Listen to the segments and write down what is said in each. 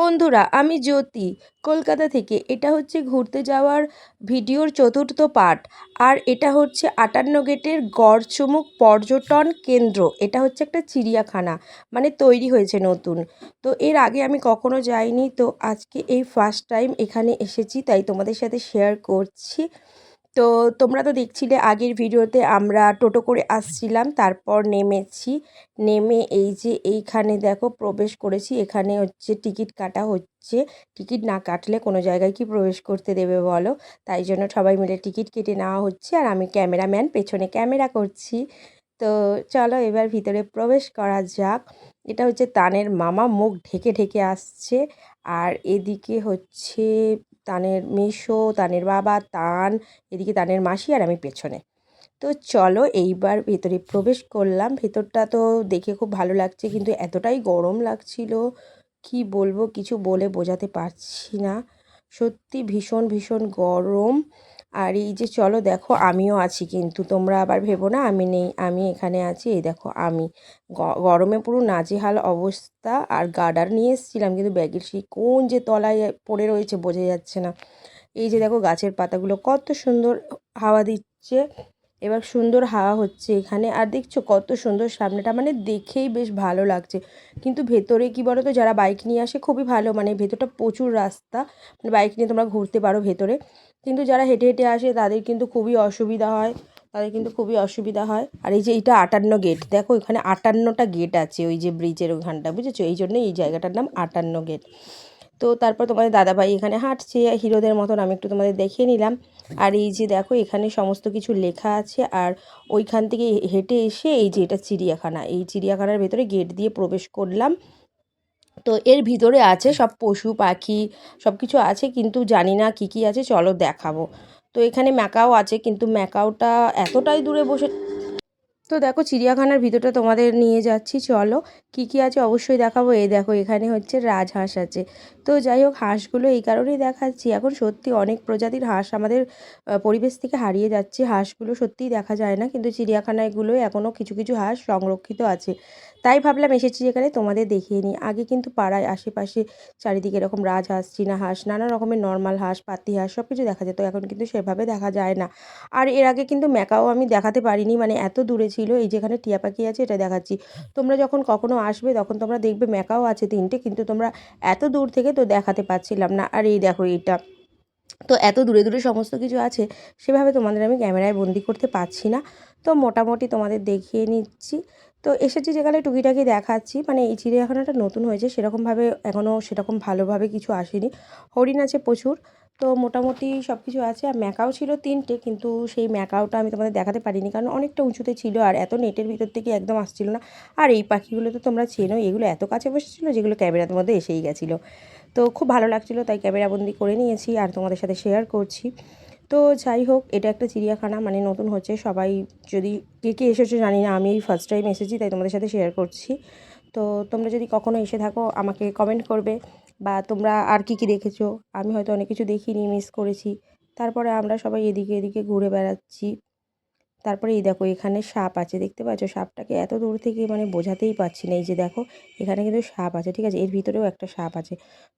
বন্ধুরা, আমি জ্যোতি কলকাতা থেকে। এটা হচ্ছে ঘুরতে যাওয়ার ভিডিওর চতুর্থ পার্ট। আর এটা হচ্ছে ৫৮ গেটের গড়চুমুক পর্যটন কেন্দ্র। এটা হচ্ছে একটা চিড়িয়াখানা, মানে তৈরি হয়েছে নতুন। তো এর আগে আমি কখনো যাইনি, তো আজকে এই ফার্স্ট টাইম এখানে এসেছি, তাই তোমাদের সাথে শেয়ার করছি। তো তোমরা তো দেখছিলে আগের ভিডিওতে আমরা টোটো করে আসছিলাম, তারপর নেমেছি। নেমে এই যে এইখানে দেখো প্রবেশ করেছি। এখানে হচ্ছে টিকিট কাটা হচ্ছে। টিকিট না কাটলে কোনো জায়গায় কি প্রবেশ করতে দেবে বলো? তাই জন্য সবাই মিলে টিকিট কেটে নেওয়া হচ্ছে, আর আমি ক্যামেরাম্যান, পেছনে ক্যামেরা করছি। তো চলো এবার ভিতরে প্রবেশ করা যাক। এটা হচ্ছে তানের মামা, মুখ ঢেকে ঢেকে আসছে। আর এদিকে হচ্ছে তানের মেসো, তানের বাবা, তান, এদিকে তানের মাসি, আর আমি পেছনে। তো চলো এইবার ভেতরে প্রবেশ করলাম। ভেতরটা তো দেখে খুব ভালো লাগছে, কিন্তু এতটাই গরম লাগছিল, কি বলবো, কিছু বলে বোঝাতে পারছি না। সত্যি ভীষণ ভীষণ গরম। আর এই যে চলো দেখো, আমিও আছি, কিন্তু তোমরা আবার ভেবো না আমি নেই, আমি এখানে আছি। এই দেখো আমি গরমে পুরো নাজেহাল অবস্থা। আর গার্ডার নিয়ে এসেছিলাম, কিন্তু ব্যাগের সেই কোন যে তলায় পড়ে রয়েছে বোঝা যাচ্ছে না। এই যে দেখো গাছের পাতাগুলো কত সুন্দর হাওয়া দিচ্ছে। এবার সুন্দর হাওয়া হচ্ছে এখানে, আর দেখছো কত সুন্দর সামনেটা, মানে দেখেই বেশ ভালো লাগছে। কিন্তু ভেতরে কি বলো তো, যারা বাইক নিয়ে আসে খুবই ভালো, মানে ভেতরটা প্রচুর রাস্তা, মানে বাইক নিয়ে তোমরা ঘুরতে পারো ভেতরে। কিন্তু যারা হেঁটে হেঁটে আসে তাদের কিন্তু খুবই অসুবিধা হয়, আর এই যে এইটা ৫৮ গেট, দেখো এখানে ৫৮টা গেট আছে ওই যে ব্রিজের ওখানটা, বুঝেছো? এই জন্যই এই জায়গাটার নাম ৫৮ গেট। তো তারপর তোমাদের দাদাভাই এখানে হাঁটছে হিরোদের মতন, আমি একটু তোমাদের দেখিয়ে নিলাম। আর এই যে দেখো এখানে সমস্ত কিছু লেখা আছে। আর ওইখান থেকে হেঁটে এসে এই যে এটা চিড়িয়াখানা, এই চিড়িয়াখানার ভেতরে গেট দিয়ে প্রবেশ করলাম। তো এর ভিতরে আছে সব পশু পাখি, সব কিছু আছে, কিন্তু জানি না কী কী আছে, চলো দেখাবো। তো এখানে ম্যাকাও আছে, কিন্তু ম্যাকাওটা এতটাই দূরে বসে। তো দেখো চিড়িয়াখানার ভিতরটা তোমাদের নিয়ে যাচ্ছি, চলো। কি কি আছে অবশ্যই দেখাবো। এই দেখো এখানে হচ্ছে রাজহাঁস আছে। তো যাই হোক, হাঁসগুলো এই কারণেই দেখাচ্ছি, এখন সত্যি অনেক প্রজাতির হাঁস আমাদের পরিবেশ থেকে হারিয়ে যাচ্ছে। হাঁসগুলো সত্যিই দেখা যায় না, কিন্তু চিড়িয়াখানাগুলোয় এখনও কিছু কিছু হাঁস সংরক্ষিত আছে। তাই ভাবলাম এসেছি যেখানে তোমাদের দেখিয়ে নিই। আগে কিন্তু পাড়ায় আশেপাশে চারিদিকে এরকম রাজহাঁস, চীনা হাঁস, নানা রকমের নর্মাল হাঁস, পাতি হাঁস সব কিছু দেখা যেত, এখন কিন্তু সেভাবে দেখা যায় না। আর এর আগে কিন্তু ম্যাকাও আমি দেখাতে পারিনি, মানে এত দূরে ছিল। এই যেখানে টিয়া পাখি আছে এটা দেখাচ্ছি। তোমরা যখন কখনো আসবে তখন তোমরা দেখবে ম্যাকাও আছে 3টে, কিন্তু তোমরা এত দূর থেকে তো দেখাতে পারছিলাম না। আর এই দেখো এটা, তো এত দূরে দূরে সমস্ত কিছু আছে, সেভাবে তোমাদের আমি ক্যামেরায় বন্দি করতে পারছি না। তো মোটামুটি তোমাদের দেখিয়ে নিচ্ছি। তো এসেছি যেখানে টুকিটাকি দেখাচ্ছি, মানে এই চিড়িয়াখানাটা নতুন হয়েছে, সেরকমভাবে এখনও সেরকম ভালোভাবে কিছু আসেনি। হরিণ আছে প্রচুর। তো মোটামুটি সব কিছু আছে। আর ম্যাকাও ছিল 3টে, কিন্তু সেই ম্যাকাওটা আমি তোমাদের দেখাতে পারিনি, কারণ অনেকটা উঁচুতে ছিল, আর এত নেটের ভিতর থেকে একদম আসছিল না। আর এই পাখিগুলো তো তোমরা চেনো, এগুলো এত কাছে বসেছিলো যেগুলো ক্যামেরার মধ্যে এসেই গেছিলো। তো খুব ভালো লাগছিলো, তাই ক্যামেরাবন্দি করে নিয়েছি আর তোমাদের সাথে শেয়ার করছি। তো যাই হোক, এটা একটা চিড়িয়াখানা, মানে নতুন হচ্ছে। সবাই যদি কে কে এসেছো জানি না, আমি এই ফার্স্ট টাইম এসেছি, তাই তোমাদের সাথে শেয়ার করছি। তো তোমরা যদি কখনো এসে থাকো আমাকে কমেন্ট করবে, বা তোমরা আর কি কি দেখেছো। আমি হয়তো অনেক কিছু দেখিনি, মিস করেছি। তারপরে আমরা সবাই এদিকে এদিকে ঘুরে বেড়াচ্ছি। তারপরে এই দেখো এখানে সাপ আছে, দেখতে পাচ্ছ? সাপটাকে এত দূর থেকে মানে বোঝাতেই পারছি না। এই যে দেখো এখানে কিন্তু সাপ আছে, ঠিক আছে? এর ভিতরেও একটা সাপ আছে।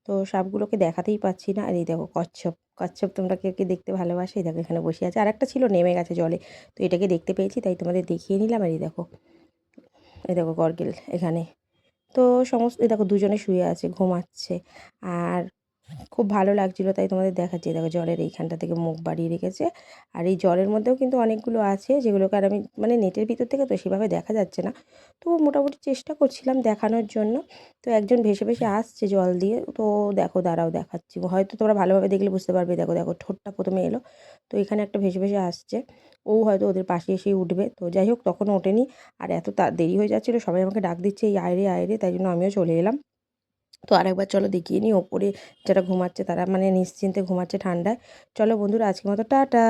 তো সাপগুলোকে দেখাতেই পাচ্ছি না। আর এই দেখো কচ্ছপ, কচ্ছপ তোমরা কে কে দেখতে ভালোবাসে? এই দেখো এখানে বসে আছে। আর একটা ছিল নেমে গেছে জলে, তো এটাকে দেখতে পেয়েছি তাই তোমাদের দেখিয়ে নিলাম। আর এই দেখো, এই দেখো গরগেল এখানে। তো সমস্ত, এই দেখো দুজনে শুয়ে আছে, ঘুমাচ্ছে। আর খুব ভালো লাগছিলো তাই তোমাদের দেখাচ্ছি। দেখো জলের এইখানটা থেকে মুখ বাড়িয়ে রেখেছে। আর এই জলের মধ্যেও কিন্তু অনেকগুলো আছে, যেগুলোকে আর আমি মানে নেটের ভিতর থেকে তো সেভাবে দেখা যাচ্ছে না। তো মোটামুটি চেষ্টা করছিলাম দেখানোর জন্য। তো একজন ভেসে ভেসে আসছে জল দিয়ে, তো দেখো দাঁড়াও দেখাচ্ছি, হয়তো তোমরা ভালোভাবে দেখলে বুঝতে পারবে। দেখো দেখো ঠোঁটটা প্রথমে এলো, তো এখানে একটা ভেসে ভেসে আসছে, ও হয়তো ওদের পাশে এসেই উঠবে। তো যাই হোক, তখনও ওঠেনি। আর এত দেরি হয়ে যাচ্ছিলো, সবাই আমাকে ডাক দিচ্ছে এই আয় রে আয় রে, তাই জন্য আমিও চলে এলাম। তো আরেকবার চলো দেখিয়ে নিই ওপরে যারা ঘুমাচ্ছে, তারা মানে নিশ্চিন্তে ঘুমাচ্ছে ঠান্ডায়। চলো বন্ধুরা, আজকের মতো টাটা।